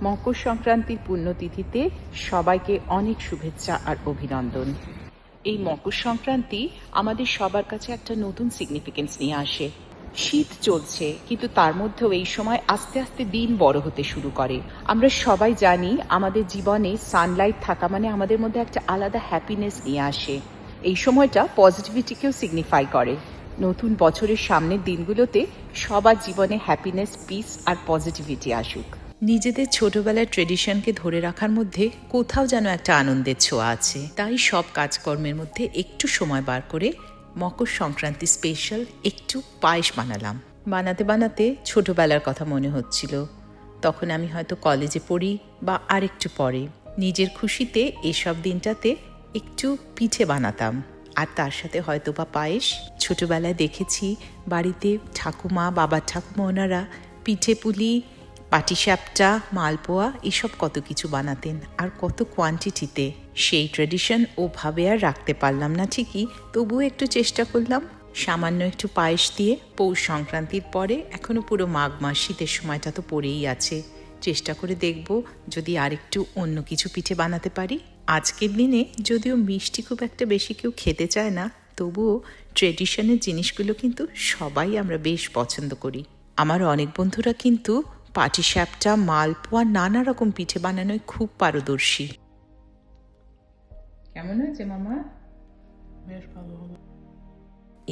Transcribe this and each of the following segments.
মকর সংক্রান্তির পুণ্যতিথিতে সবাইকে অনেক শুভেচ্ছা আর অভিনন্দন। এই মকর সংক্রান্তি আমাদের সবার কাছে একটা নতুন সিগনিফিকেন্স নিয়ে আসে। শীত চলছে, কিন্তু তার মধ্যেও এই সময় আস্তে আস্তে দিন বড় হতে শুরু করে। আমরা সবাই জানি আমাদের জীবনে সানলাইট থাকা মানে আমাদের মধ্যে একটা আলাদা হ্যাপিনেস নিয়ে আসে। এই সময়টা পজিটিভিটিকেও সিগনিফাই করে। নতুন বছরের সামনের দিনগুলোতে সবার জীবনে হ্যাপিনেস, পিস আর পজিটিভিটি আসুক। নিজেদের ছোটবেলার ট্রেডিশনকে ধরে রাখার মধ্যে কোথাও যেন একটা আনন্দের ছোঁয়া আছে। তাই সব কাজকর্মের মধ্যে একটু সময় বার করে মকর সংক্রান্তি স্পেশাল একটু পায়েস বানালাম। বানাতে বানাতে ছোটবেলার কথা মনে হচ্ছিল। তখন আমি হয়তো কলেজে পড়ি বা আরেকটু পরে নিজের খুশিতে এসব দিনটাতে একটু পিঠে বানাতাম, আর তার সাথে হয়তো বা পায়েস। ছোটবেলায় দেখেছি বাড়িতে ঠাকুমা, বাবার ঠাকুমা ওনারা পিঠে পুলি, পাটিসাপটা, মালপোয়া এসব কত কিছু বানাতেন, আর কত কোয়ান্টিটিতে। সেই ট্রেডিশন ওভাবে আর রাখতে পারলাম না ঠিকই, তবুও একটু চেষ্টা করলাম সামান্য একটু পায়েস দিয়ে। পৌষ সংক্রান্তির পরে এখনো পুরো মাঘ মাস, শীতের সময়টা তো পড়েই আছে। চেষ্টা করে দেখব যদি আরেকটু অন্য কিছু পিঠে বানাতে পারি। আজকের দিনে যদিও মিষ্টি খুব একটা বেশি কেউ খেতে চায় না, তবুও ট্রেডিশনের জিনিসগুলো কিন্তু সবাই আমরা বেশ পছন্দ করি। আমার অনেক বন্ধুরা কিন্তু পাটিসাপটা, মালপোয়া, নানা রকম পিঠে বানানোয় খুব পারদর্শী। কেমন হয়েছে মামা? বেশ ভালো হলো।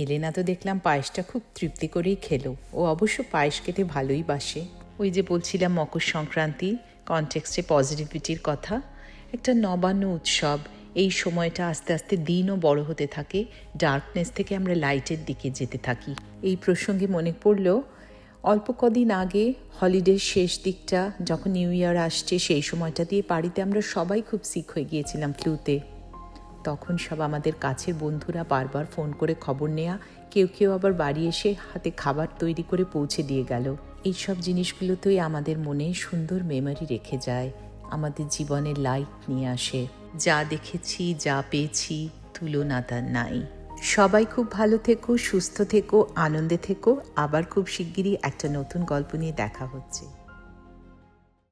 এলেনা তো দেখলাম পায়েসটা খুব তৃপ্তি করেই খেলো। ও অবশ্য পায়েস খেতে ভালোই বাসে। ওই যে বলছিলাম মকর সংক্রান্তি কনটেক্সটে পজিটিভিটির কথা, একটা নবান্ন উৎসব। এই সময়টা আস্তে আস্তে দিনও বড় হতে থাকে, ডার্কনেস থেকে আমরা লাইটের দিকে যেতে থাকি। এই প্রসঙ্গে মনে পড়লো অল্প কদিন আগে হলিডের শেষ দিকটা যখন নিউ ইয়ার আসছে, সেই সময়টা দিয়ে বাড়িতে আমরা সবাই খুব সিক হয়ে গিয়েছিলাম ফ্লুতে। তখন সব আমাদের কাছের বন্ধুরা বারবার ফোন করে খবর নেয়া, কেউ কেউ আবার বাড়ি এসে হাতে খাবার তৈরি করে পৌঁছে দিয়ে গেল। এইসব জিনিসগুলোতেই আমাদের মনে সুন্দর মেমোরি রেখে যায়, আমাদের জীবনের লাইট নিয়ে আসে। যা দেখেছি, যা পেয়েছি, তুলনা তার নাই। সবাই খুব ভালো থেকো, সুস্থ থেকো, আনন্দে থেকো। আবার খুব শিগগিরই একটা নতুন গল্প নিয়ে দেখা হচ্ছে।